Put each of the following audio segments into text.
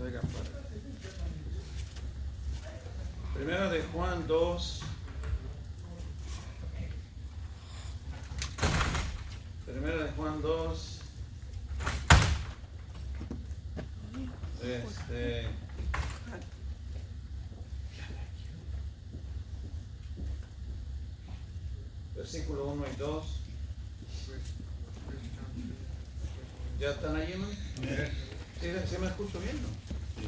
traiga para. Primera de Juan 2. Primera de Juan 2. Versículo 1 y 2. ¿Ya están allí, no? ¿Sí me escucho bien, no?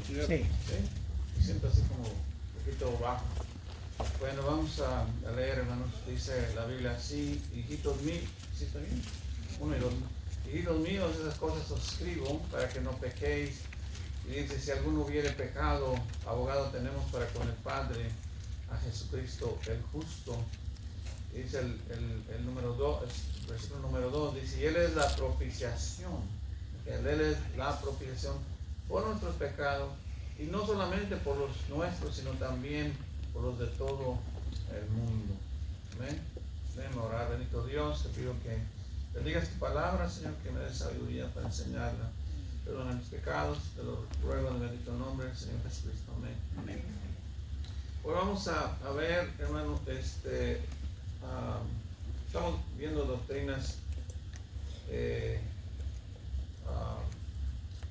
Sí. ¿Sí? Siento así como un poquito bajo. Bueno, vamos a leer, hermanos. Dice la Biblia así: hijitos míos, ¿sí está bien? 1 y 2. Hijitos míos, esas cosas os escribo para que no pequéis. Y dice: si alguno hubiere pecado, abogado tenemos para con el Padre, a Jesucristo el justo. Y dice el número 2, versículo número 2, dice: y Él es la propiciación. Él es la propiciación por nuestros pecados, y no solamente por los nuestros, sino también por los de todo el mundo. Amén. Déjame orar. Bendito Dios, te pido que bendigas tu palabra, Señor, que me des sabiduría para enseñarla. Perdona mis pecados, te lo ruego en el bendito nombre del Señor Jesucristo. Amén. Amén. Hoy vamos a ver, hermano, estamos viendo doctrinas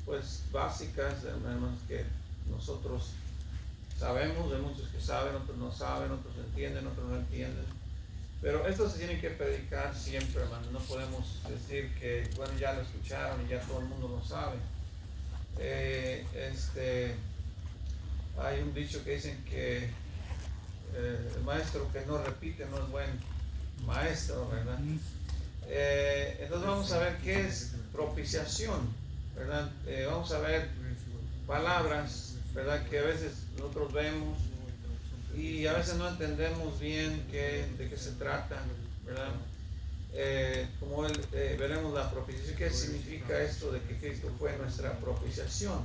pues básicas, hermanos, que nosotros sabemos. Hay muchos que saben, otros no saben, otros entienden, otros no entienden. Pero esto se tiene que predicar siempre, hermano. No podemos decir que, bueno, ya lo escucharon y ya todo el mundo lo sabe. Hay un dicho que dicen que el maestro que no repite no es buen maestro, ¿verdad? Entonces vamos a ver qué es propiciación, ¿verdad? Vamos a ver palabras, ¿verdad? Que a veces nosotros vemos y a veces no entendemos bien de qué se trata, ¿verdad? Veremos la propiciación. ¿Qué significa esto de que Cristo fue nuestra propiciación?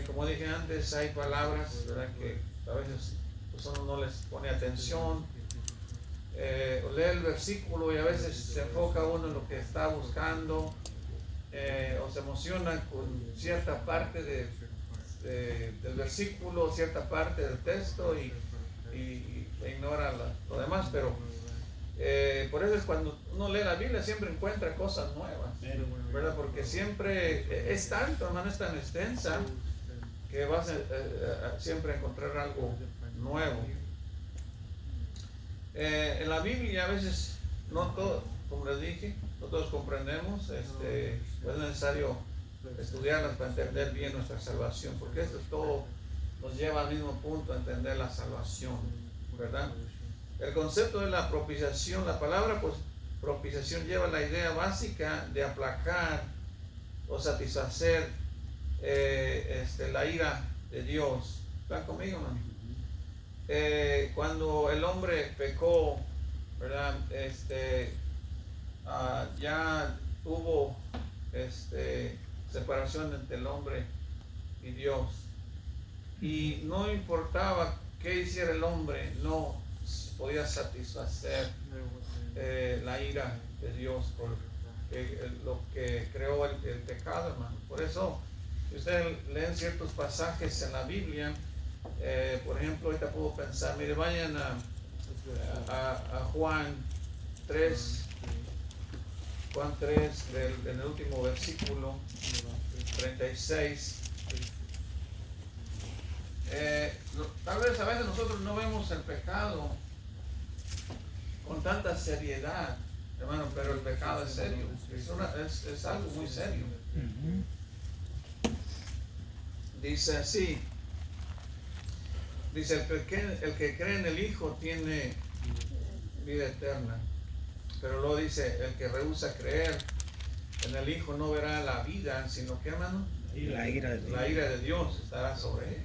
Como dije antes, hay palabras, ¿verdad?, que a veces pues uno no les pone atención. Lee el versículo y a veces se enfoca uno en lo que está buscando, o se emociona con cierta parte del versículo, cierta parte del texto y ignora lo demás. Pero por eso es cuando uno lee la Biblia siempre encuentra cosas nuevas, ¿verdad? Porque siempre es tanto, hermano, es tan extensa que vas a siempre encontrar algo nuevo. En la Biblia a veces no todos, como les dije, no todos comprendemos. Es necesario estudiarlas para entender bien nuestra salvación, porque esto todo nos lleva al mismo punto, a entender la salvación, ¿verdad? El concepto de la propiciación, la palabra pues propiciación lleva la idea básica de aplacar o satisfacer la ira de Dios. ¿Están conmigo, man? Cuando el hombre pecó, ¿verdad? Ya hubo separación entre el hombre y Dios, y no importaba qué hiciera el hombre, no podía satisfacer la ira de Dios por lo que creó el pecado, hermano. Por eso, si ustedes leen ciertos pasajes en la Biblia, por ejemplo, ahorita puedo pensar, mire, vayan a Juan 3, Juan 3, en el último versículo, 36. Tal vez a veces nosotros no vemos el pecado con tanta seriedad, hermano, pero el pecado es serio, es algo muy serio. Dice así, dice: el que cree en el Hijo tiene vida eterna. Pero luego dice: el que rehúsa creer en el Hijo no verá la vida, sino que, hermano, la ira de Dios estará sobre él.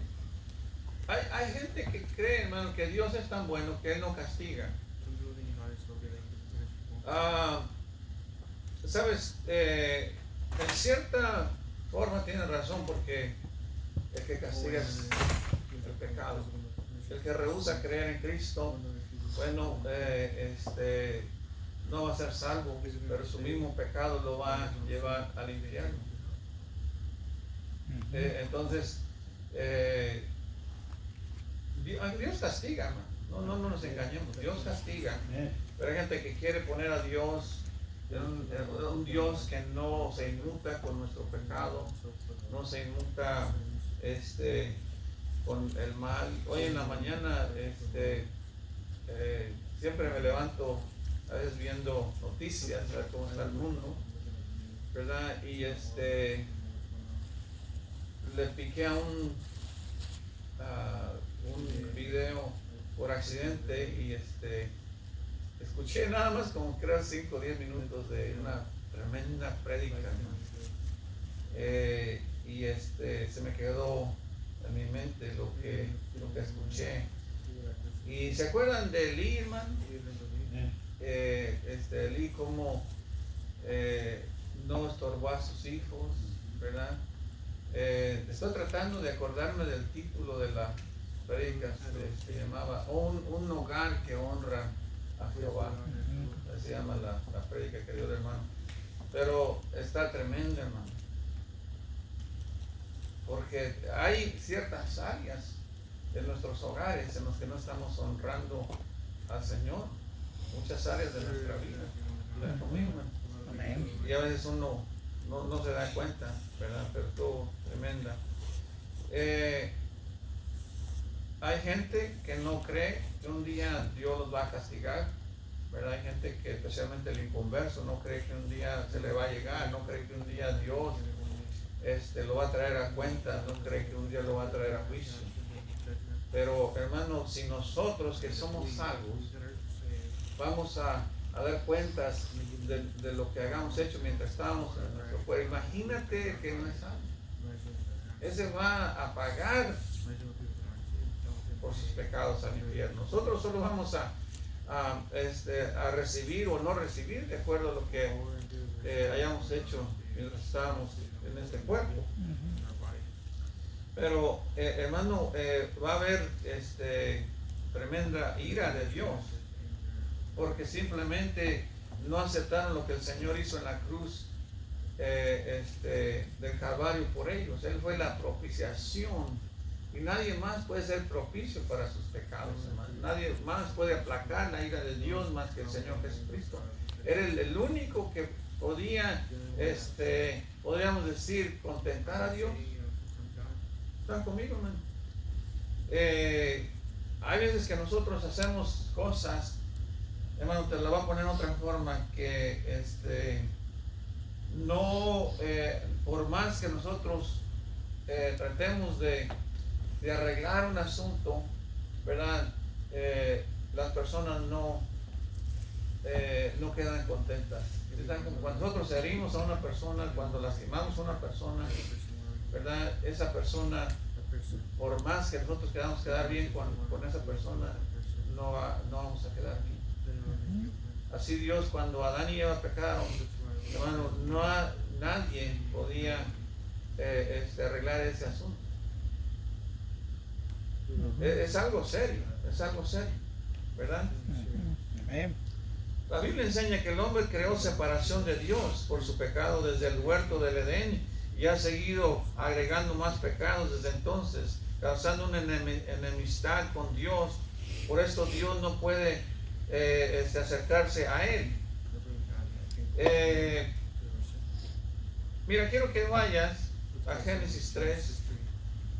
Hay gente que cree, hermano, que Dios es tan bueno que Él no castiga. ¿Sabes? En cierta forma tiene razón, porque el que castiga es el pecado. El que rehúsa creer en Cristo, bueno, no va a ser salvo, pero su mismo pecado lo va a llevar al infierno. Entonces, Dios castiga, no nos engañemos, Dios castiga. Pero hay gente que quiere poner a Dios, un Dios que no se inmuta con nuestro pecado, no se inmuta con el mal. Hoy en la mañana siempre me levanto a veces viendo noticias, a ver cómo está el mundo, ¿verdad? Y le piqué a un video por accidente y escuché nada más como creo 5 o 10 minutos de una tremenda prédica, y se me quedó en mi mente lo que escuché. Y se acuerdan de Lee, hermano, Lee como no estorbó a sus hijos, ¿verdad? Estoy tratando de acordarme del título de la prédica. Se llamaba un hogar que honra a Jehová. Se llama la prédica, querido hermano. Pero está tremenda, hermano, porque hay ciertas áreas de nuestros hogares en los que no estamos honrando al Señor. Muchas áreas de nuestra vida. ¿Están conmigo, hermano? Y a veces uno no se da cuenta, ¿verdad? Pero todo tremenda. Hay gente que no cree que un día Dios los va a castigar, ¿verdad? Hay gente que, especialmente el inconverso, no cree que un día se le va a llegar, no cree que un día Dios lo va a traer a cuenta, no cree que un día lo va a traer a juicio. Pero, hermano, si nosotros que somos salvos vamos a dar cuentas de lo que hagamos hecho mientras estábamos en nuestro cuerpo, imagínate que no es salvo. Ese va a pagar por sus pecados al infierno. Nosotros solo vamos a recibir o no recibir de acuerdo a lo que hayamos hecho mientras estábamos en este cuerpo. Pero hermano, va a haber tremenda ira de Dios porque simplemente no aceptaron lo que el Señor hizo en la cruz del Calvario por ellos. Él fue la propiciación. Y nadie más puede ser propicio para sus pecados, hermano. Nadie más puede aplacar la ira de Dios más que el Señor Jesucristo. Era el único que podía, podríamos decir, contentar a Dios. ¿Están conmigo, hermano? Hay veces que nosotros hacemos cosas, hermano, te la voy a poner en otra forma, que no, por más que nosotros tratemos de arreglar un asunto, ¿verdad? Las personas no quedan contentas. Cuando nosotros herimos a una persona, cuando lastimamos a una persona, ¿verdad? Esa persona, por más que nosotros queramos quedar bien con esa persona, no vamos a quedar bien. Así Dios, cuando Adán y Eva pecaron, hermano, nadie podía arreglar ese asunto. Es algo serio, ¿verdad? La Biblia enseña que el hombre creó separación de Dios por su pecado desde el huerto del Edén y ha seguido agregando más pecados desde entonces, causando una enemistad con Dios. Por esto Dios no puede acercarse a él. Mira, quiero que vayas a Génesis 3.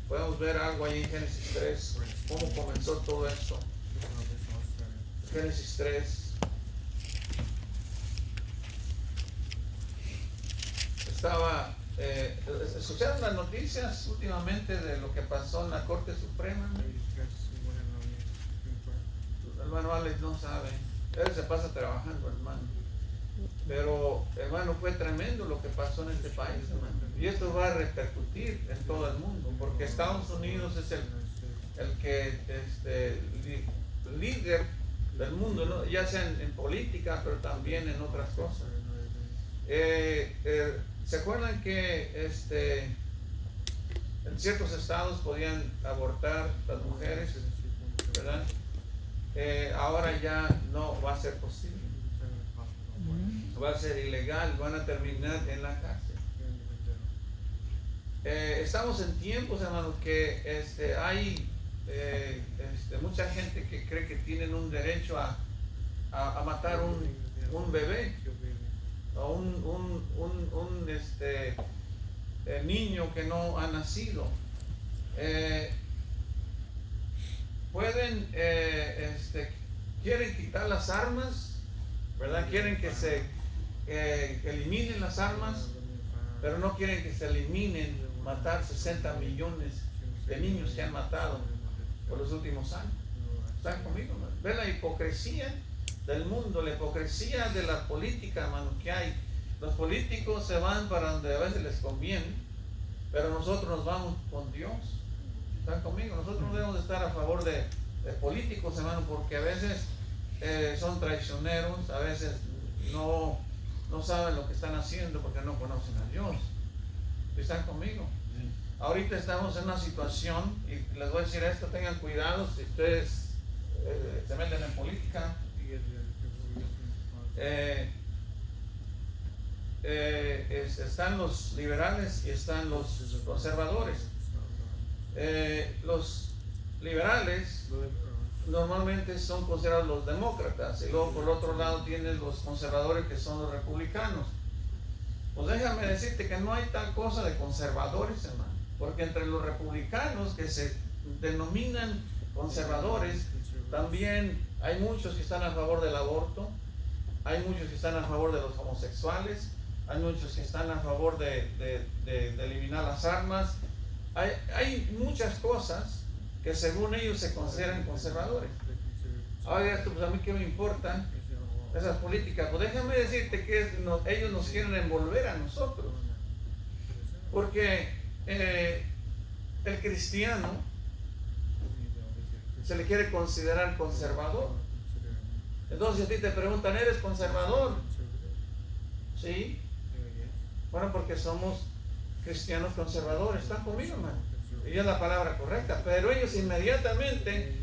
Podemos ver algo ahí en Génesis 3, cómo comenzó todo esto. Génesis 3. ¿Escucharon las noticias últimamente de lo que pasó en la Corte Suprema? El hermano Alex no sabe. Él se pasa trabajando, hermano. Pero, hermano, fue tremendo lo que pasó en este país, hermano. Y esto va a repercutir en todo el mundo, porque Estados Unidos es el que líder del mundo, ¿no? Ya sea en política, pero también en otras cosas. ¿Se acuerdan que en ciertos estados podían abortar las mujeres, ¿verdad? Ahora ya no va a ser posible. Va a ser ilegal, van a terminar en la cárcel. estamos en tiempos, hermanos, que hay mucha gente que cree que tienen un derecho a matar un bebé o un niño que no ha nacido. Pueden, quieren quitar las armas, ¿verdad? Quieren que se eliminen las armas, pero no quieren que se eliminen matar 60 millones de niños que han matado por los últimos años. ¿Están conmigo? ¿Ven la hipocresía del mundo, la hipocresía de la política, hermano, que hay? Los políticos se van para donde a veces les conviene, pero nosotros nos vamos con Dios. ¿Están conmigo? Nosotros no debemos estar a favor de políticos, hermano, porque a veces son traicioneros, a veces no saben lo que están haciendo porque no conocen a Dios. ¿Están conmigo? Ahorita estamos en una situación, y les voy a decir esto, tengan cuidado si ustedes se meten en política. Están los liberales y están los conservadores. Los liberales normalmente son considerados los demócratas, y luego por el otro lado tienes los conservadores, que son los republicanos. Pues déjame decirte que no hay tal cosa de conservadores, hermano, porque entre los republicanos, que se denominan conservadores, también hay muchos que están a favor del aborto, hay muchos que están a favor de los homosexuales, hay muchos que están a favor de eliminar las armas. Hay muchas cosas que según ellos se consideran conservadores. Ahora esto, pues a mí qué me importan esas políticas. Pues déjame decirte que ellos nos quieren envolver a nosotros, porque el cristiano se le quiere considerar conservador. Entonces a ti te preguntan, ¿eres conservador? Sí. Bueno, porque somos cristianos conservadores. ¿Están conmigo, hermano? Y es la palabra correcta. Pero ellos inmediatamente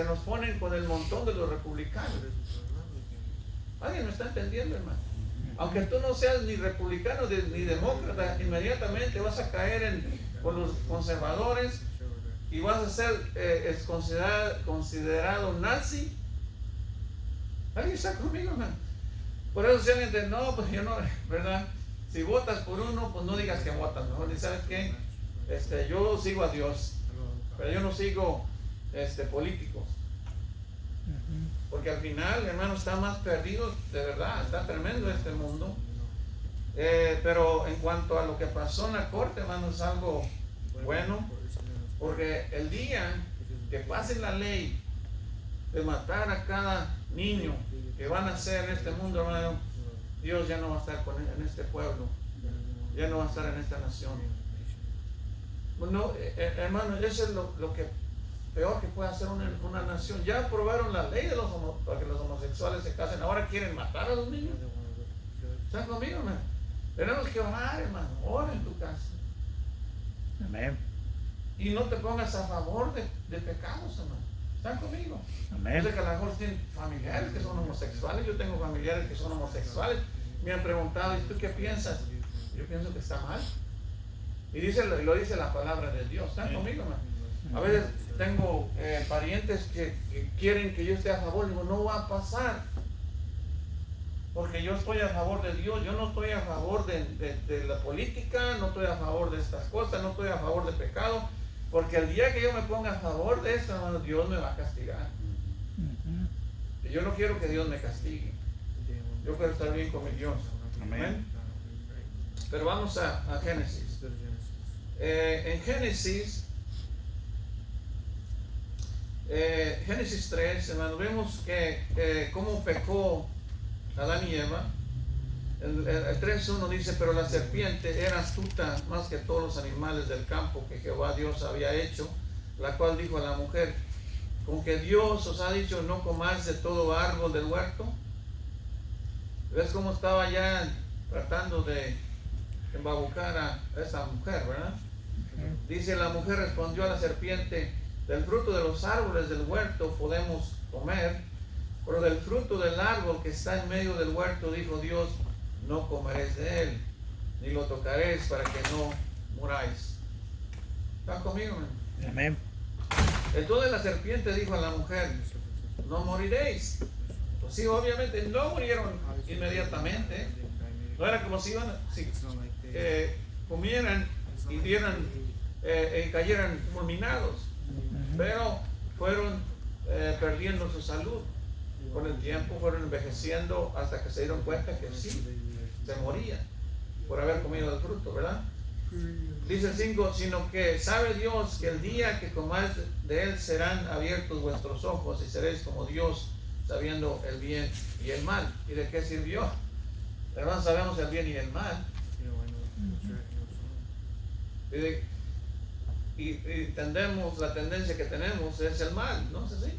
nos ponen con el montón de los republicanos. ¿Alguien me está entendiendo, hermano? Aunque tú no seas ni republicano ni demócrata, inmediatamente vas a caer con los conservadores y vas a ser considerado nazi. ¿Alguien está conmigo, hermano? Por eso si alguien dice, no, pues yo no, ¿verdad? Si votas por uno, pues no digas que votas, mejor dices, ¿sabes qué? Yo sigo a Dios, pero yo no sigo políticos. Porque al final, hermano, está más perdido, de verdad, está tremendo este mundo. Pero en cuanto a lo que pasó en la corte, hermano, es algo bueno, porque el día que pase la ley de matar a cada niño que van a nacer en este mundo, hermano, Dios ya no va a estar en este pueblo, ya no va a estar en esta nación. Bueno, hermano, eso es lo que peor que puede hacer una nación. Ya aprobaron la ley para que los homosexuales se casen, ahora quieren matar a los niños. ¿Están conmigo, hermano? Tenemos que orar, hermano. Ora en tu casa. Amén. Y no te pongas a favor de pecados, hermano. ¿Están conmigo? Amén. Yo sé que a lo mejor tienen familiares que son homosexuales. Yo tengo familiares que son homosexuales. Me han preguntado, ¿y tú qué piensas? Yo pienso que está mal. Y lo dice la palabra de Dios. ¿Están conmigo, hermano? A veces tengo parientes que quieren que yo esté a favor. Digo, no va a pasar. Porque yo estoy a favor de Dios. Yo no estoy a favor de la política. No estoy a favor de estas cosas. No estoy a favor de pecado. Porque el día que yo me ponga a favor de esto, hermano, Dios me va a castigar. Y yo no quiero que Dios me castigue. Yo quiero estar bien con mi Dios. Amén. Pero vamos a Génesis. En Génesis 3, hermano, vemos que cómo pecó Adán y Eva. El 3.1 dice, pero la serpiente era astuta más que todos los animales del campo que Jehová Dios había hecho, la cual dijo a la mujer, ¿con que Dios os ha dicho no comáis de todo árbol del huerto? ¿Ves cómo estaba ya tratando de embabucar a esa mujer, verdad? Dice, la mujer respondió a la serpiente, del fruto de los árboles del huerto podemos comer, pero del fruto del árbol que está en medio del huerto, dijo Dios, no comeréis de él, ni lo tocaréis para que no ¿Están conmigo, hermano? Amén. Entonces la serpiente dijo a la mujer, no moriréis. Pues sí, obviamente no murieron inmediatamente. No era como si comieran y dieran y cayeran fulminados, pero fueron perdiendo su salud. Con el tiempo fueron envejeciendo hasta que se dieron cuenta que sí, se morían por haber comido el fruto, ¿verdad? Dice el 5, sino que sabe Dios que el día que comáis de él serán abiertos vuestros ojos y seréis como Dios, sabiendo el bien y el mal. ¿Y de qué sirvió? Hermanos, sabemos el bien y el mal. Y tendemos, la tendencia que tenemos es el mal, ¿no es así?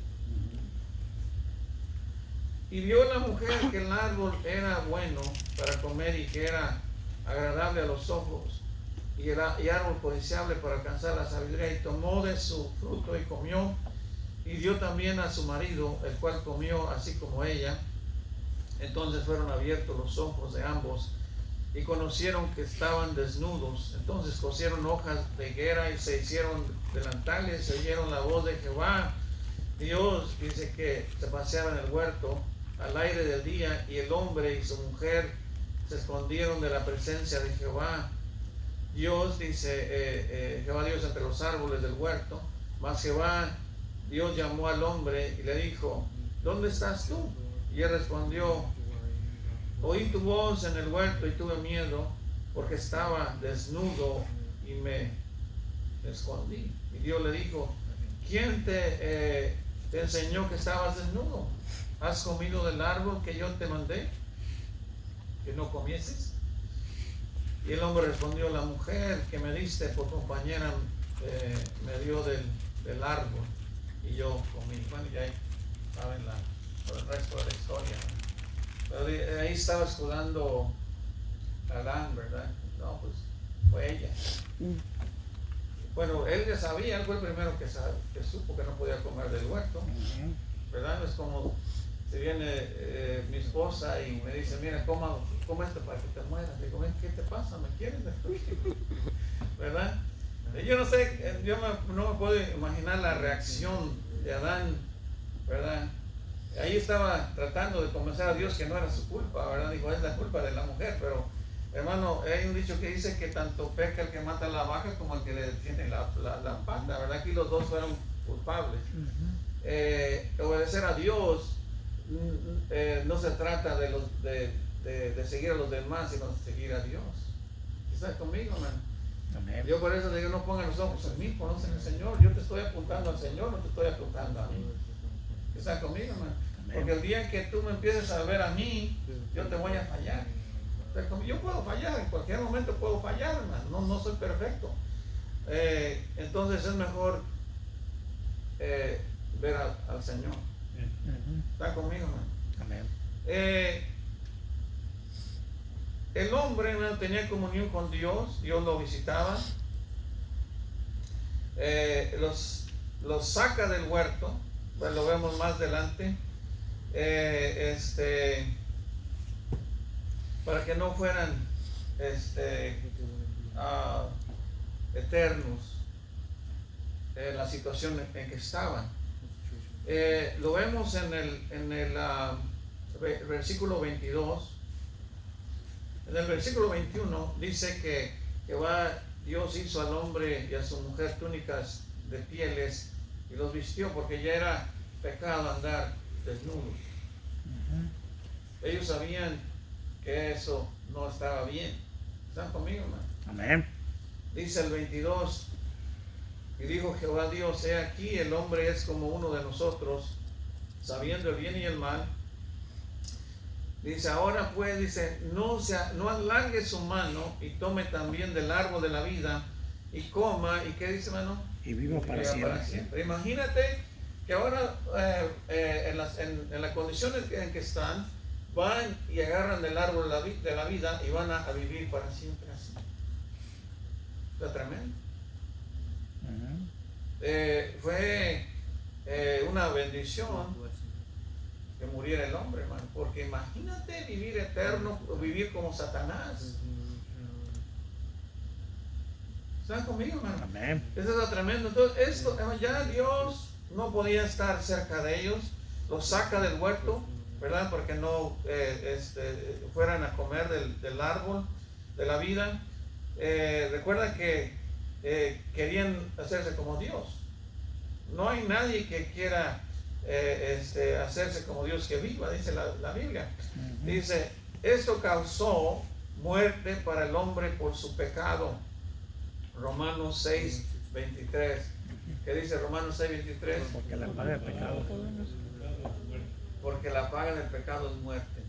Y vio la mujer que el árbol era bueno para comer y que era agradable a los ojos y árbol codiciable para alcanzar la sabiduría, y tomó de su fruto y comió, y dio también a su marido, el cual comió así como ella. Entonces fueron abiertos los ojos de ambos y conocieron que estaban desnudos. Entonces cosieron hojas de higuera y se hicieron delantales, se oyeron la voz de Jehová Dios, dice, que se paseaba en el huerto al aire del día, y el hombre y su mujer se escondieron de la presencia de Jehová Dios, dice, Jehová Dios entre los árboles del huerto. Mas Jehová Dios llamó al hombre y le dijo, ¿dónde estás tú? Y él respondió, oí tu voz en el huerto y tuve miedo porque estaba desnudo y me escondí. Y Dios le dijo, ¿quién te enseñó que estabas desnudo? ¿Has comido del árbol que yo te mandé que no comieses? Y el hombre respondió, la mujer que me diste por compañera me dio del árbol y yo comí. Bueno, y ahí saben el resto de la historia. Pero ahí estaba escudando a Adán, ¿verdad? No, pues fue ella. Bueno, él ya sabía, él fue el primero que supo que no podía comer del huerto, ¿verdad? Es como si viene mi esposa y me dice, mira, coma esto para que te mueras. Digo, ¿qué te pasa? ¿Me quieres destruir? ¿Verdad? Yo no sé, no me puedo imaginar la reacción de Adán, ¿verdad? Ahí estaba tratando de convencer a Dios que no era su culpa, ¿verdad? Dijo, es la culpa de la mujer, pero hermano, hay un dicho que dice que tanto peca el que mata a la vaca como el que le tiene la pata, ¿verdad? Aquí los dos fueron culpables. Obedecer a Dios no se trata de seguir a los demás, sino de seguir a Dios. ¿Estás conmigo, hermano? Amén. Yo por eso le digo, no pongan los ojos en mí, conocen al Señor. Yo te estoy apuntando al Señor, no te estoy apuntando a mí. ¿Estás conmigo, hermano? Amén. Porque el día que tú me empieces a ver a mí, yo te voy a fallar. Yo puedo fallar, en cualquier momento puedo fallar, hermano. No soy perfecto. Entonces es mejor ver al Señor. ¿Está conmigo, hermano? Amén. El hombre, hermano, tenía comunión con Dios. Dios lo visitaba. Los saca del huerto. Pues lo vemos más adelante. Para que no fueran eternos en la situación en que estaban. Lo vemos en el versículo 22. En el versículo 21 dice que Dios hizo al hombre y a su mujer túnicas de pieles y los vistió, porque ya era pecado andar desnudos. Ellos sabían que eso no estaba bien. ¿Están conmigo, hermano? Amén. Dice el 22, y dijo Jehová Dios, he aquí el hombre es como uno de nosotros, sabiendo el bien y el mal. Dice, ahora pues, dice, no alargue su mano y tome también del árbol de la vida y coma, ¿y qué dice, hermano? Y viva para siempre. Imagínate que ahora en las condiciones en que están, van y agarran del árbol de la vida y van a vivir para siempre así. Está tremendo. Fue una bendición que muriera el hombre, hermano, porque imagínate vivir eterno, vivir como Satanás. ¿Están conmigo, hermano? Amén. Eso es tremendo. Entonces, esto, ya Dios no podía estar cerca de ellos, los saca del huerto, ¿verdad? Porque no fueran a comer del árbol de la vida. Recuerda que querían hacerse como Dios. No hay nadie que quiera hacerse como Dios que viva, dice la Biblia. Dice, esto causó muerte para el hombre por su pecado. Romanos 6:23. ¿Qué dice Romanos 6:23? Porque la paga del pecado. Porque la paga del pecado es muerte.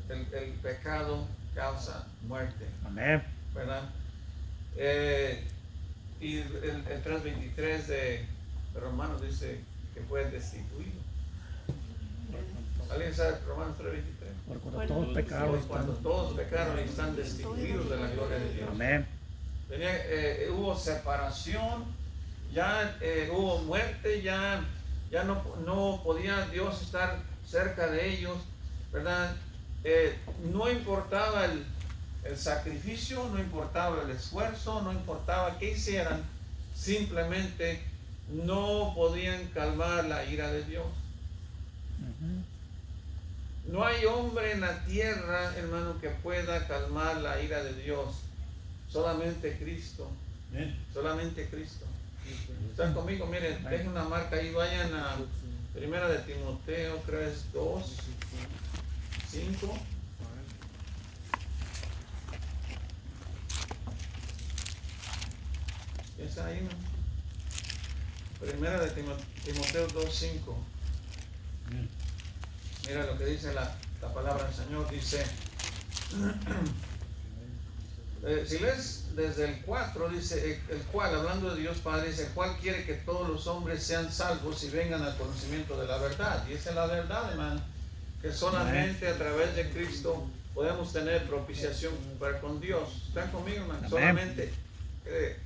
El pecado causa muerte. Amén. ¿Verdad? Y el 3:23 de Romanos dice que fue destituido. ¿Alguien sabe Romanos 3:23? Por cuando todos pecaron. Cuando todos pecaron y están destituidos de la gloria de Dios. Amén. Hubo separación, ya hubo muerte, ya no podía Dios estar cerca de ellos, ¿verdad? No importaba el sacrificio, no importaba el esfuerzo, no importaba qué hicieran, simplemente no podían calmar la ira de Dios. No hay hombre en la tierra, hermano, que pueda calmar la ira de Dios. Solamente Cristo. Solamente Cristo. ¿Están conmigo? Miren, dejen una marca ahí, vayan a Primera de Timoteo, creo es 2:5. ¿Está ahí, no? Primera de Timoteo 2:5. Mira lo que dice la palabra del Señor. Dice, si lees desde el 4, dice, el cual, hablando de Dios Padre, dice, el cual quiere que todos los hombres sean salvos y vengan al conocimiento de la verdad. Y esa es la verdad, hermano, que solamente a través de Cristo podemos tener propiciación para con Dios. ¿Están conmigo, hermano? Amén. Solamente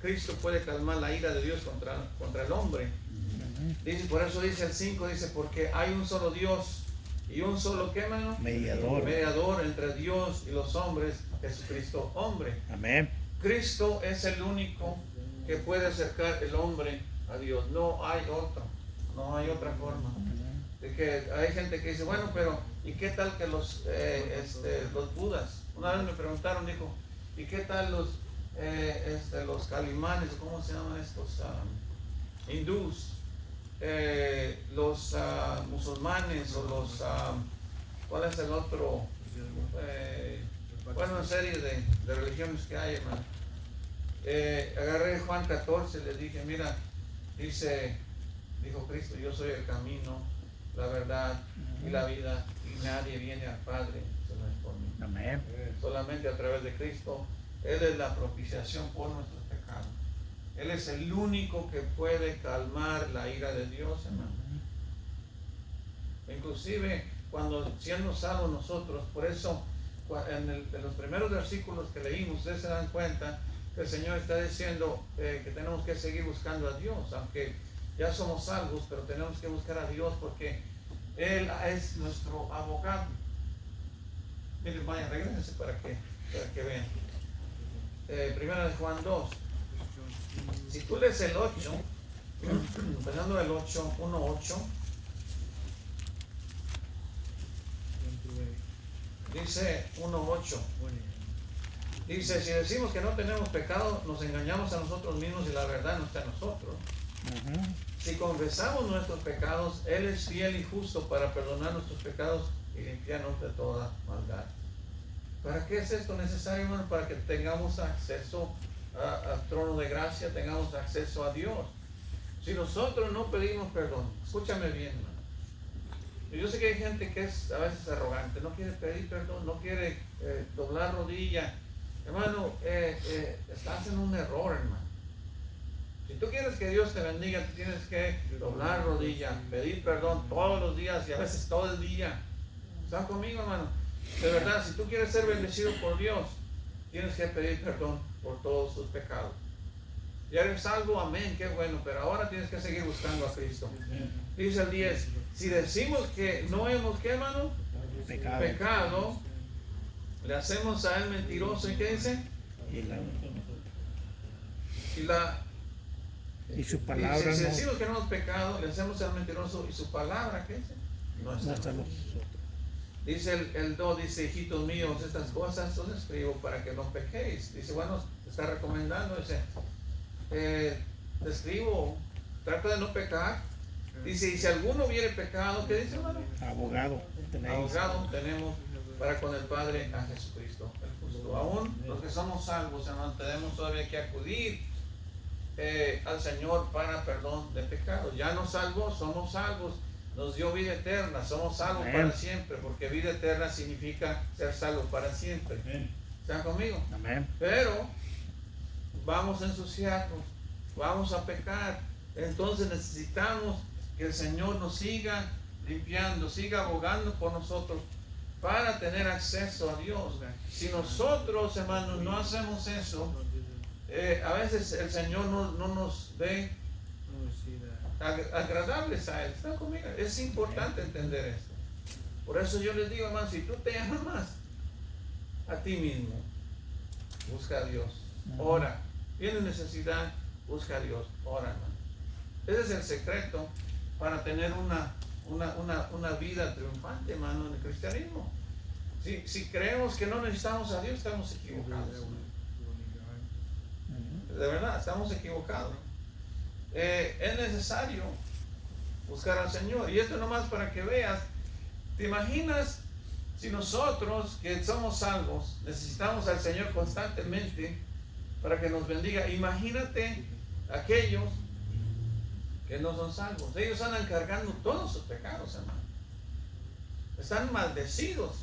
Cristo puede calmar la ira de Dios contra el hombre. Dice, por eso dice el 5, dice, porque hay un solo Dios y un solo, ¿qué, hermano? Mediador entre Dios y los hombres, Jesucristo, hombre. Amén. Cristo es el único que puede acercar el hombre a Dios. No hay otro. No hay otra forma. De que hay gente que dice, bueno, pero ¿y qué tal que los budas? Una vez me preguntaron, dijo, ¿y qué tal los calimanes? ¿Cómo se llaman estos? Hindús. Los musulmanes o los ¿cuál es el otro? Una serie de religiones que hay, hermano. Agarré Juan 14, le dije, mira, dijo Cristo, yo soy el camino, la verdad y la vida, y nadie viene al Padre si no es por mí. Amén. Solamente a través de Cristo. Él es la propiciación por nuestros pecados. Él es el único que puede calmar la ira de Dios, hermano. Inclusive cuando siendo salvos nosotros, por eso en los primeros versículos que leímos, ustedes se dan cuenta que el Señor está diciendo que tenemos que seguir buscando a Dios, aunque ya somos salvos, pero tenemos que buscar a Dios porque Él es nuestro abogado. Miren, vayan, regresense para que vean. Primera de Juan 2. Si tú lees el 8, empezando el 8, 1:8, dice 1:8, dice, si decimos que no tenemos pecado, nos engañamos a nosotros mismos y la verdad no está en nosotros. Si confesamos nuestros pecados, Él es fiel y justo para perdonar nuestros pecados y limpiarnos de toda maldad. ¿Para qué es esto necesario, hermano? Para que tengamos acceso al trono de gracia, tengamos acceso a Dios. Si nosotros no pedimos perdón, escúchame bien, hermano. Yo sé que hay gente que es a veces arrogante, no quiere pedir perdón, no quiere doblar rodilla. Hermano, estás en un error, hermano. Si tú quieres que Dios te bendiga, tú tienes que doblar rodilla, pedir perdón todos los días y a veces todo el día. ¿Están conmigo, hermano? De verdad, si tú quieres ser bendecido por Dios, tienes que pedir perdón por todos tus pecados. Ya eres salvo, amén, qué bueno, pero ahora tienes que seguir buscando a Cristo. Dice el 10, si decimos que no hemos, ¿qué, hermano? Pecado, le hacemos a Él mentiroso, ¿y qué dice? Y su y palabra si no, decimos que no hemos pecado, le hacemos ser mentiroso, y su palabra, ¿qué dice? No no está está en en nosotros. nosotros. Dice el 2, dice, hijitos míos, estas cosas os escribo para que no pequéis. Dice, bueno, está recomendando, dice, te escribo, trata de no pecar. Dice, y si alguno hubiere pecado, ¿qué dice, hermano? Abogado tenéis. Abogado tenemos para con el Padre a Jesucristo, el justo. Aún los que somos salvos, hermano, tenemos todavía que acudir al Señor para perdón de pecados. Ya nos salvó, somos salvos. Nos dio vida eterna, somos salvos Amén. para siempre, porque vida eterna significa ser salvos para siempre. ¿Están conmigo? Amén. Pero vamos a ensuciarnos, vamos a pecar. Entonces necesitamos que el Señor nos siga limpiando, siga abogando por nosotros para tener acceso a Dios. Si nosotros, hermanos, no hacemos eso, a veces el Señor no nos ve agradables a Él. ¿Están conmigo? Es importante entender esto. Por eso yo les digo, hermano, si tú te amas a ti mismo, busca a Dios, ora. Tienes necesidad, busca a Dios, ora, hermano. Ese es el secreto para tener una vida triunfante, hermano, en el cristianismo. Si creemos que no necesitamos a Dios, estamos equivocados, hermano. De verdad, estamos equivocados. Es necesario buscar al Señor. Y esto nomás para que veas. ¿Te imaginas si nosotros que somos salvos necesitamos al Señor constantemente para que nos bendiga? Imagínate aquellos que no son salvos. Ellos andan cargando todos sus pecados, hermano. Están maldecidos.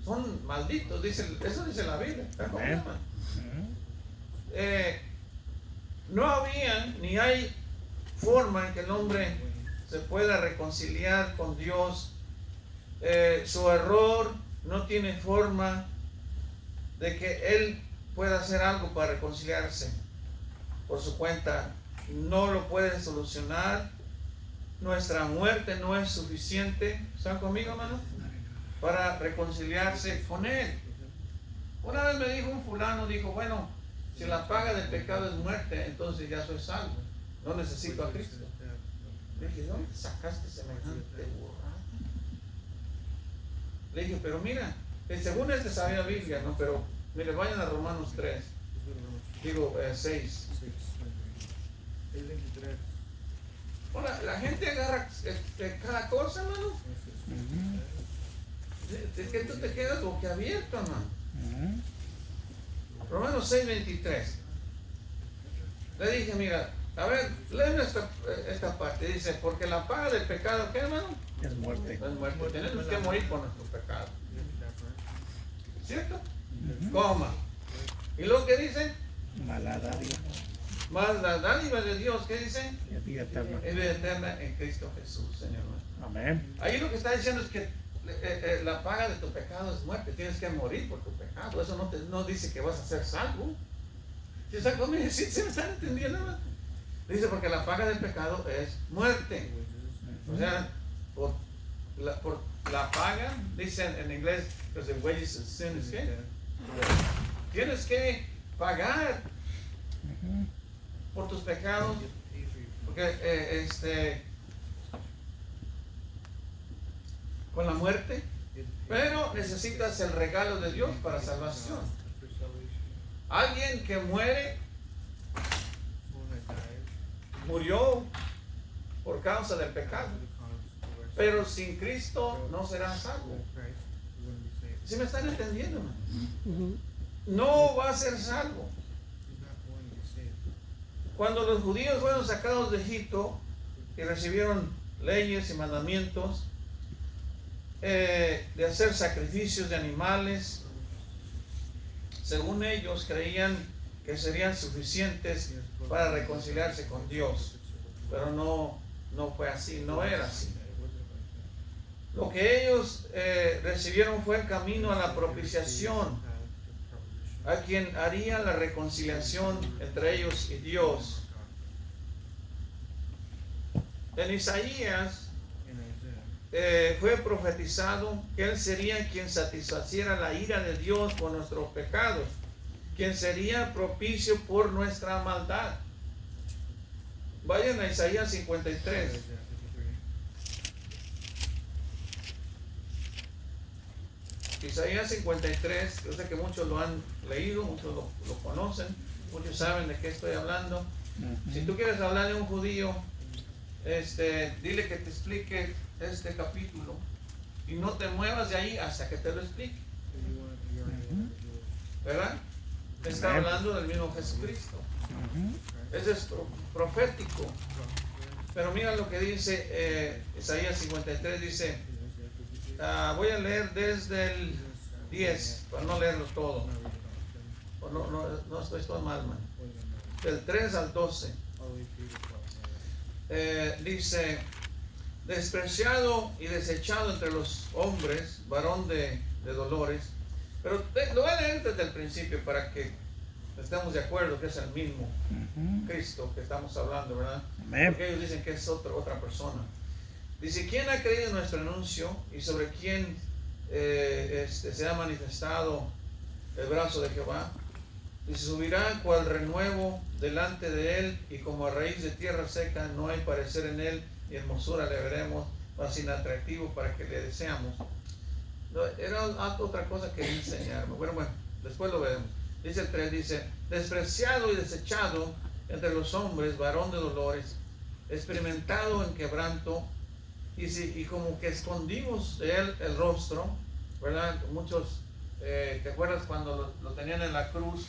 Son malditos. Eso dice la Biblia. ¿Está conmigo, hermano? No había ni hay forma en que el hombre se pueda reconciliar con Dios. Su error no tiene forma de que él pueda hacer algo para reconciliarse por su cuenta. No lo puede solucionar. Nuestra muerte no es suficiente. ¿Están conmigo, hermano? Para reconciliarse con Él. Una vez me dijo un fulano, dijo, bueno, si la paga del pecado es muerte, entonces ya soy salvo. No necesito a Cristo. Le dije, ¿dónde sacaste semejante burrada? Le dije, pero mira, según sabía Biblia, ¿no? Pero mire, vayan a Romanos 3. Digo, 6. Ahora, la gente agarra cada cosa, hermano. Es que tú te quedas boquiabierto, hermano. Romanos 6:23. Le dije, mira, a ver, léeme esta parte. Dice, porque la paga del pecado, ¿qué, hermano? Es muerte. Es muerte. Tenemos que morir por nuestros pecados. ¿Cierto? Coma. ¿Y lo que dice? Mala dádiva. Más la dádiva de Dios, ¿qué dice? Es vida eterna. Es vida eterna en Cristo Jesús, Señor. Amén. Ahí lo que está diciendo es que la paga de tu pecado es muerte. Tienes que morir por tu pecado. Eso no dice que vas a ser salvo. ¿Sí están conmigo? ¿Sí me están entendiendo, hermano? Dice porque la paga del pecado es muerte. O sea, por la paga, dice en inglés, because the wages of sin is ¿qué? Tienes que pagar por tus pecados. Porque con la muerte, pero necesitas el regalo de Dios para salvación. Alguien que murió por causa del pecado, pero sin Cristo no será salvo. ¿Sí me están entendiendo? No va a ser salvo. Cuando los judíos fueron sacados de Egipto y recibieron leyes y mandamientos de hacer sacrificios de animales, según ellos creían que serían suficientes para reconciliarse con Dios, pero no fue así, no era así. Lo que ellos recibieron fue el camino a la propiciación, a quien haría la reconciliación entre ellos y Dios. En Isaías fue profetizado que Él sería quien satisfaciera la ira de Dios por nuestros pecados, quien sería propicio por nuestra maldad. Vayan a Isaías 53. Isaías 53, yo sé que muchos lo han leído, muchos lo conocen, muchos saben de qué estoy hablando. Si tú quieres hablar de un judío, dile que te explique este capítulo y no te muevas de ahí hasta que te lo explique. ¿Verdad? Está hablando del mismo Jesucristo. Ese es profético. Pero mira lo que dice Isaías 53, dice, voy a leer desde el 10, para no leerlo todo. No estoy todo mal, man. Del 3 al 12. Dice, despreciado y desechado entre los hombres, varón de dolores. Pero lo voy a leer desde el principio para que estemos de acuerdo que es el mismo Cristo que estamos hablando, ¿verdad? Porque ellos dicen que es otra persona. Dice, ¿quién ha creído en nuestro anuncio y sobre quién se ha manifestado el brazo de Jehová? Dice, subirá cual renuevo delante de él, y como a raíz de tierra seca no hay parecer en él, y hermosura le veremos, más inatractivo para que le deseamos. No, era otra cosa que enseñarme. Bueno, después lo veremos. Dice el 3, dice, despreciado y desechado entre los hombres, varón de dolores, experimentado en quebranto, y como que escondimos de él el rostro, ¿verdad? Muchos, ¿te acuerdas cuando lo tenían en la cruz?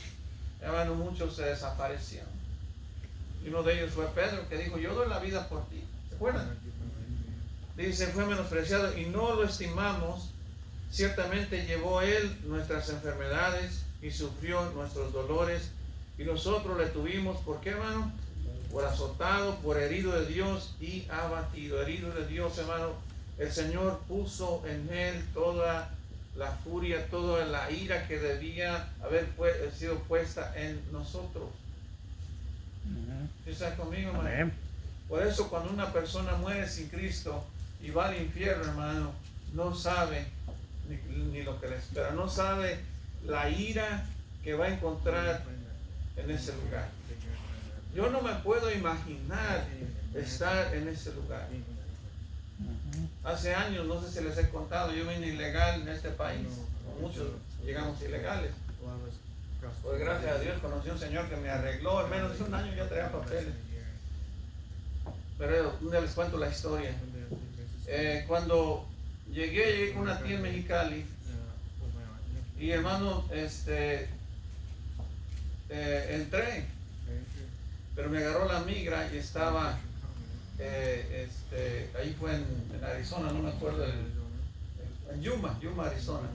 Hermano, muchos se desaparecieron. Y uno de ellos fue Pedro, que dijo, yo doy la vida por ti. ¿Se acuerdan? Dice, fue menospreciado y no lo estimamos. Ciertamente llevó él nuestras enfermedades y sufrió nuestros dolores, y nosotros le tuvimos, ¿por qué, hermano? Por azotado, por herido de Dios y abatido. Herido de Dios, hermano. El Señor puso en él toda la furia, toda la ira que debía haber sido puesta en nosotros. ¿Estás conmigo, hermano? Amén. Por eso cuando una persona muere sin Cristo y va al infierno, hermano, no sabe ni lo que le espera, no sabe la ira que va a encontrar en ese lugar. Yo no me puedo imaginar estar en ese lugar. Hace años, no sé si les he contado, yo vine ilegal en este país. Muchos llegamos ilegales. Pues gracias a Dios conocí a un señor que me arregló. En menos de un año ya traía papeles. Pero un día les cuento la historia. Cuando llegué con una tía en Mexicali. Y hermano, entré. Pero me agarró la migra y estaba, ahí fue en Arizona, no me acuerdo, en Yuma, Arizona.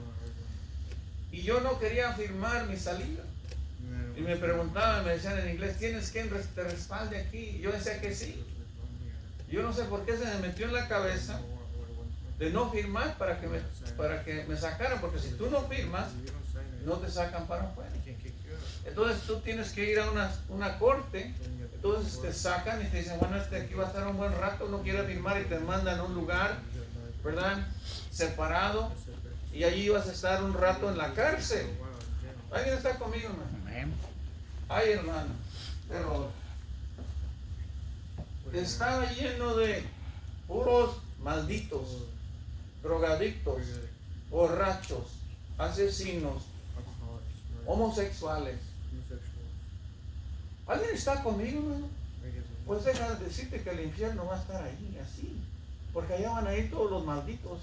Y yo no quería firmar mi salida. Y me preguntaban, me decían en inglés, ¿tienes quien te respalde aquí? Y yo decía que sí. Yo no sé por qué se me metió en la cabeza de no firmar para que me sacaran, porque si tú no firmas, no te sacan para afuera. Entonces tú tienes que ir a una corte, entonces te sacan y te dicen, bueno, aquí va a estar un buen rato, no quiere firmar, y te mandan a un lugar, ¿verdad? Separado, y allí vas a estar un rato en la cárcel. ¿Alguien está conmigo, hermano? Ay, hermano, pero estaba lleno de puros malditos, drogadictos, borrachos, asesinos, homosexuales. ¿Alguien está conmigo, hermano? Pues deja de decirte que el infierno va a estar ahí, así. Porque allá van a ir todos los malditos.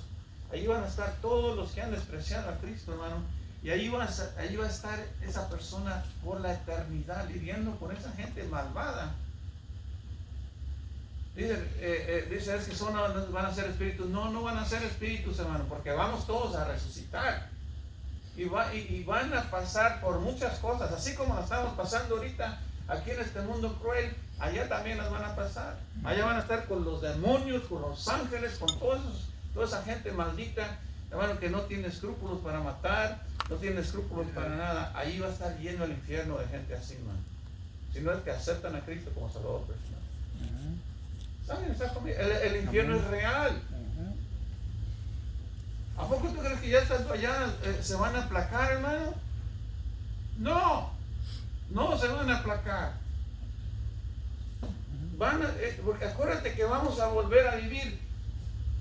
Ahí van a estar todos los que han despreciado a Cristo, hermano. Y ahí va a estar esa persona por la eternidad, lidiando con esa gente malvada. Dice, es que van a ser espíritus. No van a ser espíritus, hermano, porque vamos todos a resucitar. Y van a pasar por muchas cosas, así como lo estamos pasando ahorita aquí en este mundo cruel. Allá también las van a pasar. Allá van a estar con los demonios, con los ángeles, con toda esa gente maldita, hermano, que no tiene escrúpulos para matar, no tiene escrúpulos para nada. Ahí va a estar lleno el infierno de gente así, hermano. Si no es que aceptan a Cristo como Salvador personal. ¿Saben? El infierno es real. ¿A poco tú crees que ya estando allá se van a aplacar, hermano? No. No se van a aplacar. Porque acuérdate que vamos a volver a vivir.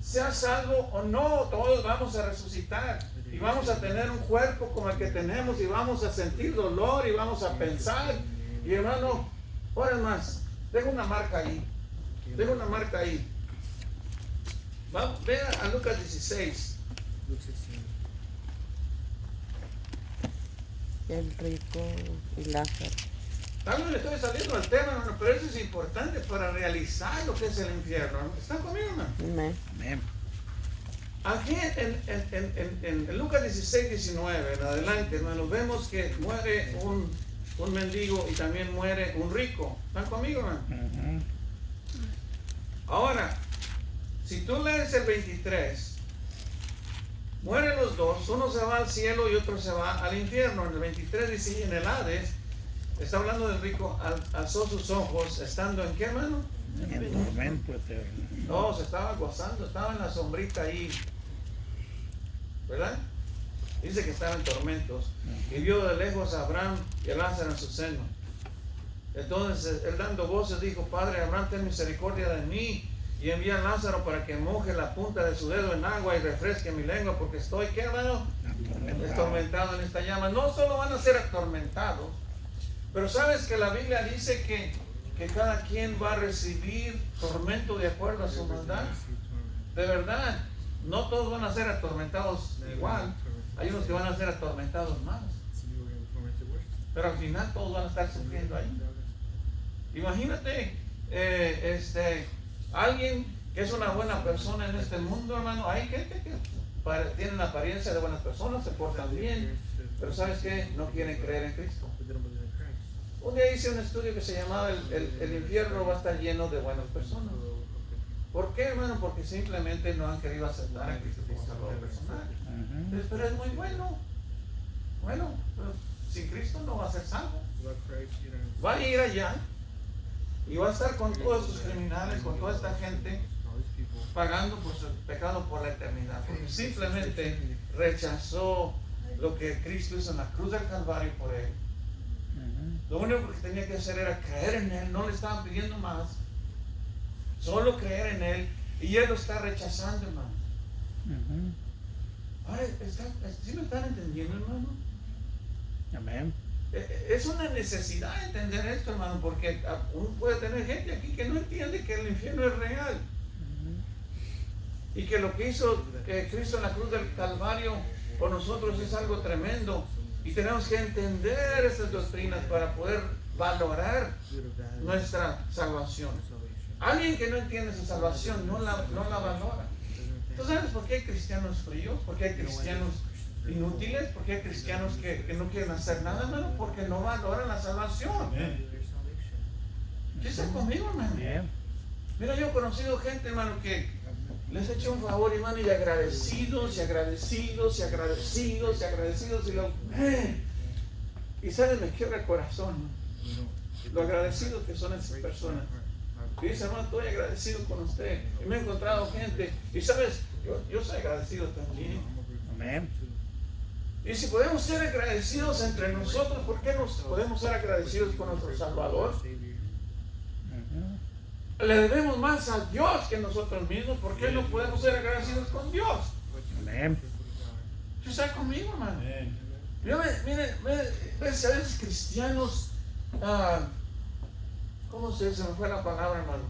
Sea salvo o no, todos vamos a resucitar. Y vamos a tener un cuerpo como el que tenemos. Y vamos a sentir dolor. Y vamos a pensar. Y hermano, ahora más. Deja una marca ahí. Deja una marca ahí. Vamos, ven a Lucas 16. El rico y Lázaro. Tal vez le estoy saliendo al tema, hermano, pero eso es importante para realizar lo que es el infierno. ¿Están conmigo, hermano? Amén. Amén. Aquí en Lucas 16, 19, en adelante, hermano, vemos que muere un mendigo y también muere un rico. ¿Están conmigo, hermano? Ujú. Ahora, si tú lees el 23, mueren los dos, uno se va al cielo y otro se va al infierno. En el 23 dice, y en el Hades, está hablando del rico, alzó sus ojos, estando en qué, hermano? En tormento eterno. No, se estaba gozando, estaba en la sombrita ahí, ¿verdad? Dice que estaba en tormentos, y vio de lejos a Abraham y a Lázaro en su seno. Entonces él dando voces dijo, Padre Abraham, ten misericordia de mí, y envía a Lázaro para que moje la punta de su dedo en agua y refresque mi lengua, porque estoy, ¿qué, hermano? Atormentado en esta llama. No solo van a ser atormentados, pero sabes que la Biblia dice que cada quien va a recibir tormento de acuerdo a su maldad. De verdad, no todos van a ser atormentados igual. Hay unos que van a ser atormentados más, pero al final todos van a estar sufriendo ahí. Imagínate alguien que es una buena persona en este mundo, hermano. Hay gente que tienen apariencia de buenas personas, se portan bien, pero ¿sabes qué? No quieren creer en Cristo. Un día hice un estudio que se llamaba el infierno va a estar lleno de buenas personas. ¿Por qué, hermano? Porque simplemente no han querido aceptar a Cristo como Salvador personal. Pero es muy bueno. Bueno, pero sin Cristo no va a ser salvo. Va a ir allá y va a estar con todos sus criminales, con toda esta gente, pagando por su pecado por la eternidad. Porque simplemente rechazó lo que Cristo hizo en la cruz del Calvario por él. Lo único que tenía que hacer era creer en Él, no le estaban pidiendo más, solo creer en Él, y Él lo está rechazando, hermano. Ahora, ¿sí me están entendiendo, hermano? Amén. Es una necesidad entender esto, hermano, porque uno puede tener gente aquí que no entiende que el infierno es real, y que lo que hizo Cristo en la cruz del Calvario por nosotros es algo tremendo. Y tenemos que entender estas doctrinas para poder valorar nuestra salvación. Alguien que no entiende su salvación no la valora. ¿Tú sabes por qué hay cristianos fríos? ¿Por qué hay cristianos inútiles? ¿Por qué hay cristianos que no quieren hacer nada, hermano? Porque no valoran la salvación. ¿Qué está conmigo, hermano? Mira, yo he conocido gente, hermano, que les he hecho un favor, hermano, y agradecidos, y agradecidos, y agradecidos, y agradecidos, y ¿sabes? Me quiebra el corazón, ¿no? Lo agradecido que son esas personas. Y dice, hermano, estoy agradecido con usted. Y me he encontrado gente, y ¿sabes? Yo soy agradecido también. Amén. Y si podemos ser agradecidos entre nosotros, ¿por qué no podemos ser agradecidos con nuestro Salvador? Le debemos más a Dios que nosotros mismos. ¿Por qué no podemos ser agradecidos con Dios? Amén. ¿Tú estás conmigo, hermano? Mire, a veces cristianos, ¿cómo se me fue la palabra, hermano?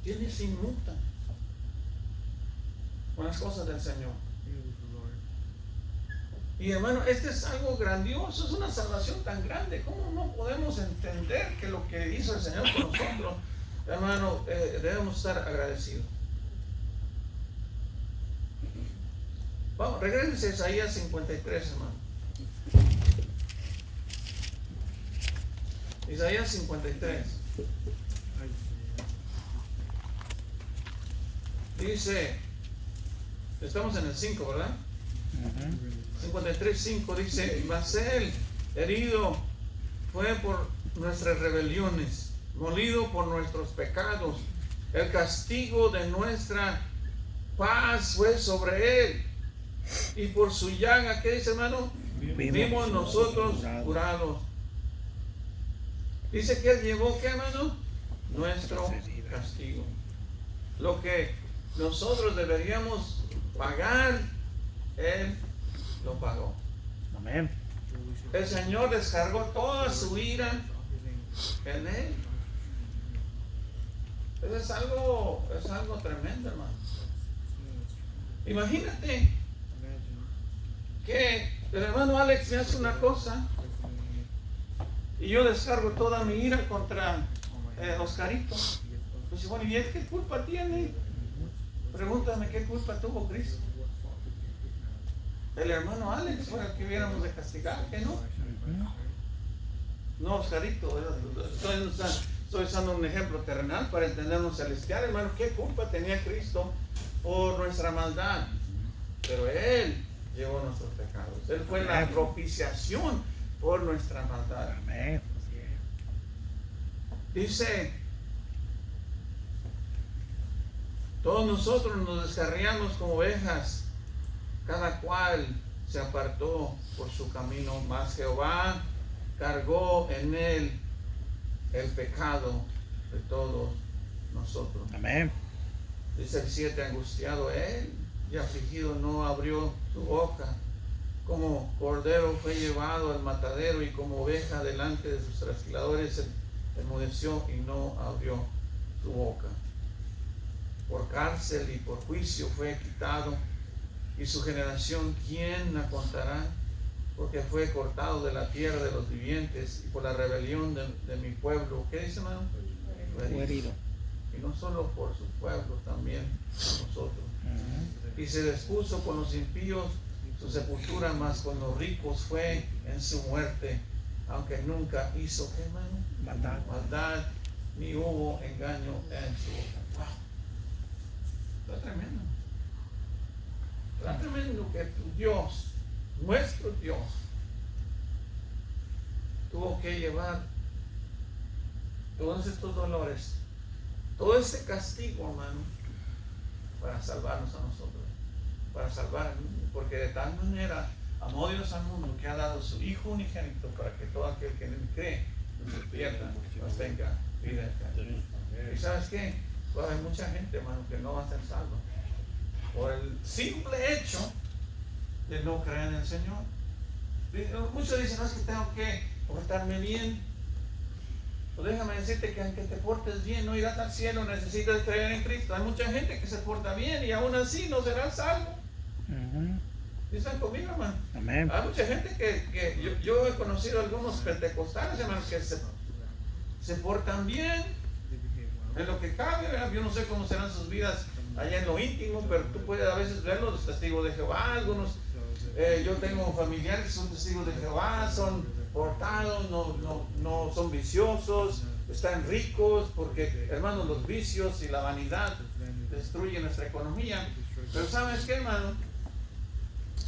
Tienen se inmutan con las cosas del Señor. Y hermano, este es algo grandioso, es una salvación tan grande. ¿Cómo no podemos entender que lo que hizo el Señor con nosotros, hermano, debemos estar agradecidos? Vamos, regresense a Isaías 53, hermano. Isaías 53. Dice, estamos en el 5, ¿verdad? 53:5 dice, mas él herido fue por nuestras rebeliones, molido por nuestros pecados, el castigo de nuestra paz fue sobre él, y por su llaga, ¿qué dice, hermano? Vimos nosotros curados. Dice que Él llevó, ¿qué, hermano? Nuestro castigo. Lo que nosotros deberíamos pagar, Él lo pagó. Amén. El Señor descargó toda su ira en Él. Eso es algo tremendo, hermano. Imagínate que el hermano Alex me hace una cosa y yo descargo toda mi ira contra Oscarito. Pues bueno, ¿y él qué culpa tiene? Pregúntame qué culpa tuvo Cristo. El hermano Alex fue el que hubiéramos de castigar, ¿que no? No, Oscarito, estoy usando un ejemplo terrenal para entendernos celestial, hermano. ¿Qué culpa tenía Cristo por nuestra maldad? Pero Él llevó nuestros pecados. Él fue la propiciación por nuestra maldad. Amén. Dice, todos nosotros nos descarriamos como ovejas, cada cual se apartó por su camino, mas Jehová cargó en él el pecado de todos nosotros. Amén. Dice el 7, angustiado él y afligido no abrió su boca. Como cordero fue llevado al matadero y como oveja delante de sus trasquiladores enmudeció y no abrió su boca. Por cárcel y por juicio fue quitado, y su generación, ¿quién la contará? Porque fue cortado de la tierra de los vivientes, y por la rebelión de mi pueblo, ¿qué dice, hermano? Fue herido. Y no solo por su pueblo, también por nosotros. Y se despuso con los impíos su sepultura, mas con los ricos fue en su muerte, aunque nunca hizo, ¿qué, hermano? Maldad, ni hubo engaño en su boca. Wow. Está tremendo. Está tremendo que tu Dios, nuestro Dios, tuvo que llevar todos estos dolores, todo este castigo, hermano, para salvarnos a nosotros, para salvar al mundo, porque de tal manera amó Dios al mundo que ha dado su Hijo unigénito para que todo aquel que en él cree no se pierda, no tenga vida eterna. ¿Y sabes qué? Pues hay mucha gente, hermano, que no va a ser salva por el simple hecho de no creer en el Señor. Muchos dicen, no, es que tengo que portarme bien. Pues déjame decirte que aunque te portes bien, no irás al cielo, necesitas creer en Cristo. Hay mucha gente que se porta bien y aún así no será salvo. ¿Dicen conmigo, hermano? Amén. Hay mucha gente que yo he conocido algunos pentecostales, hermano, que se portan bien en lo que cabe, ¿verdad? Yo no sé cómo serán sus vidas allá en lo íntimo, pero tú puedes a veces verlos, los testigos de Jehová, algunos, yo tengo familiares que son testigos de Jehová, son portados, no son viciosos, están ricos, porque, hermanos, los vicios y la vanidad destruyen nuestra economía. Pero ¿sabes qué, hermano?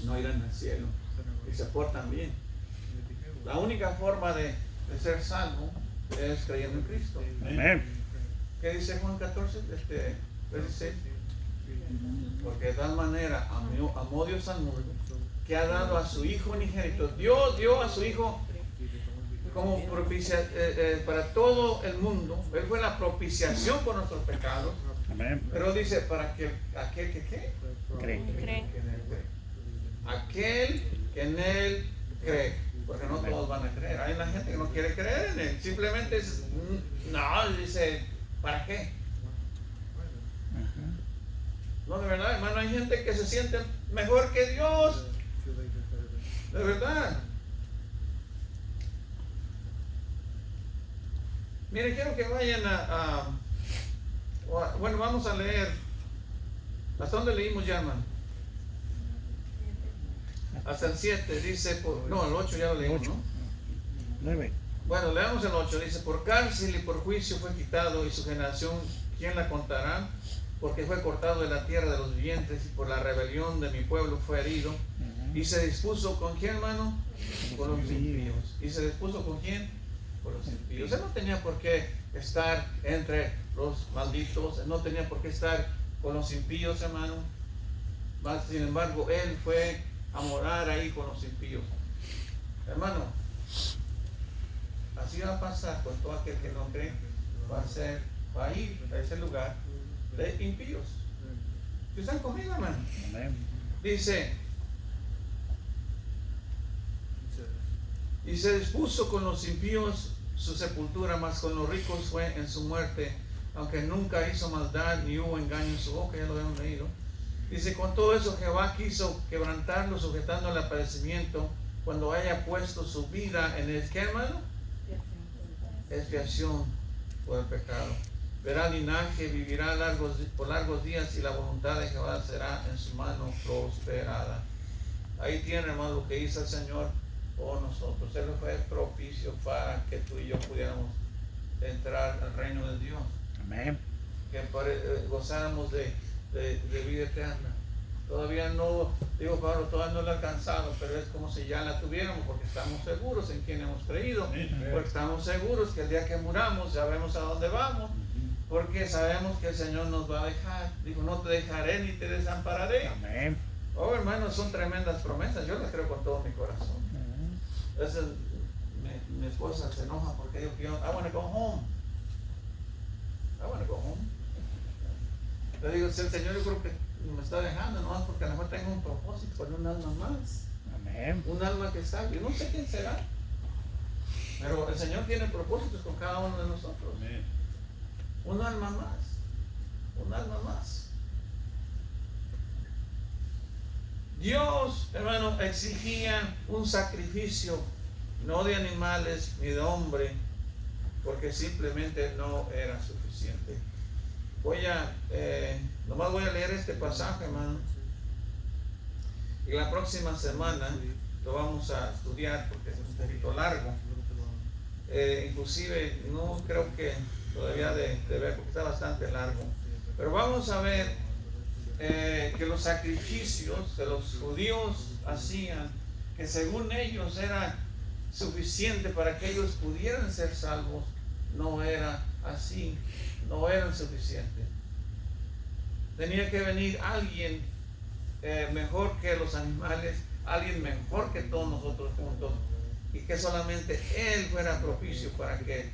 No irán al cielo y se portan bien. La única forma de ser salvo es creyendo en Cristo. Amén. ¿Qué dice Juan 14? 16. Porque de tal manera amó Dios al mundo que ha dado a su Hijo unigénito. Dios dio a su Hijo como propicia para todo el mundo. Él fue la propiciación por nuestros pecados. Amén. Pero dice para que aquel que ¿qué? Cree. Aquel que en él cree, porque no todos van a creer. Hay una gente que no quiere creer en él, simplemente es, no, dice, ¿para qué? No, de verdad, hermano, hay gente que se siente mejor que Dios, de verdad. Miren, quiero que vayan bueno, vamos a leer. ¿Hasta dónde leímos ya, hermano? Hasta el 7, dice, no, el 8 ya lo leímos, ¿no? 9. Bueno, leamos el 8, dice, por cárcel y por juicio fue quitado, y su generación, ¿quién la contará? Porque fue cortado de la tierra de los vivientes, y por la rebelión de mi pueblo fue herido. Y se dispuso ¿con quién, hermano? Con los impíos. ¿Y se dispuso con quién? Con los impíos. Él no tenía por qué estar entre los malditos, él no tenía por qué estar con los impíos, hermano. Mas, sin embargo, él fue a morar ahí con los impíos. Hermano, así va a pasar con todo aquel que no cree, va a ir a ese lugar de impíos. ¿Sí están conmigo, hermano? Amén. Dice, y se dispuso con los impíos su sepultura, mas con los ricos fue en su muerte, aunque nunca hizo maldad ni hubo engaño en su boca. Ya lo habíamos leído. Dice, con todo eso Jehová quiso quebrantarlo, sujetando al padecimiento, cuando haya puesto su vida en el, ¿qué, hermano? Expiación por el pecado. Verá linaje, vivirá por largos días, y la voluntad de Jehová será en su mano prosperada. Ahí tiene, hermano, lo que hizo el Señor por nosotros. Él fue propicio para que tú y yo pudiéramos entrar al reino de Dios. Amén. Que gozáramos de vida eterna. Todavía no, digo Pablo, todavía no lo he alcanzado, pero es como si ya la tuviéramos, porque estamos seguros en quien hemos creído, porque estamos seguros que el día que muramos sabemos a dónde vamos, porque sabemos que el Señor nos va a dejar. Dijo, no te dejaré ni te desampararé. Amén. Oh, hermanos, son tremendas promesas. Yo las creo con todo mi corazón. Entonces, mi esposa se enoja porque yo quiero, I want to go home. I want to go home. Le digo, si el Señor, yo creo que me está dejando, no, porque a lo mejor tengo un propósito con un alma más. Amén. Un alma que sabe. Yo no sé quién será, pero el Señor tiene propósitos con cada uno de nosotros. Amén. Un alma más. Un alma más. Dios, hermano, exigía un sacrificio, no de animales ni de hombre, porque simplemente no era suficiente. Nomás voy a leer este pasaje, hermano, y la próxima semana lo vamos a estudiar porque es un poquito largo. Inclusive no creo que lo debía de ver porque está bastante largo, pero vamos a ver que los sacrificios que los judíos hacían, que según ellos era suficiente para que ellos pudieran ser salvos, no era así, no eran suficientes. Tenía que venir alguien mejor que los animales, alguien mejor que todos nosotros juntos, y que solamente Él fuera propicio para que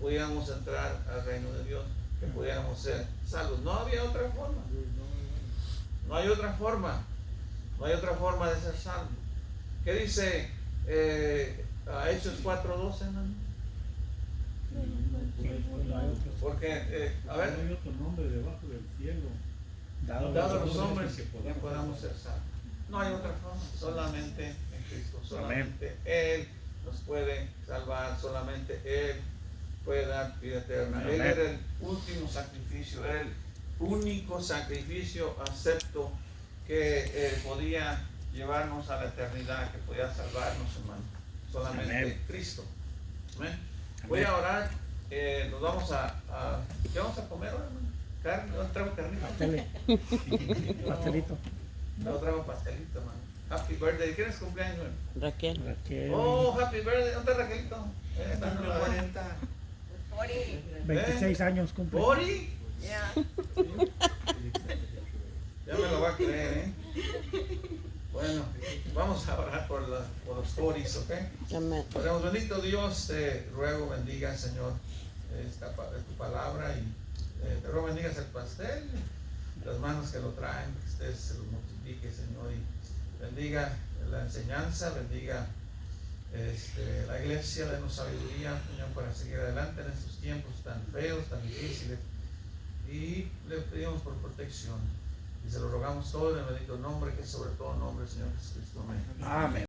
pudiéramos entrar al reino de Dios, que pudiéramos ser salvos. No había otra forma. No hay otra forma. No hay otra forma de ser salvo. ¿Qué dice Hechos 4:12, hermano? Porque, a ver, No hay otro nombre debajo del cielo dado a los hombres que podamos ser salvos. No hay otra forma, solamente en Cristo. Solamente Él nos puede salvar, solamente Él puede dar vida eterna. Él era el último sacrificio, el único sacrificio acepto que podía llevarnos a la eternidad, que podía salvarnos, hermano. Solamente Amén. Cristo. Amén. Voy a orar. Nos vamos ¿qué vamos a comer ahora, hermano? Carne, no traigo carnita. Pastelito. No traigo pastelito, hermano. Happy birthday. ¿Quién es cumpleaños, hermano? Raquel. Raquel. Oh, happy birthday. ¿Dónde está Raquelito? Está en la 40. 26 años cumple. ¿Ori? Yeah. Ya me lo va a creer, Bueno, vamos a orar por los Oris, ¿ok? Amén. Oremos. Bendito Dios, te ruego bendiga, Señor, tu palabra, y te ruego bendigas el pastel, las manos que lo traen, que usted se lo multiplique, Señor, y bendiga la enseñanza, bendiga la iglesia, denos sabiduría, Señor, para seguir adelante en estos tiempos tan feos, tan difíciles, y le pedimos por protección, y se lo rogamos todo en el bendito nombre, que es sobre todo nombre, Señor Jesucristo. Amén. Amén.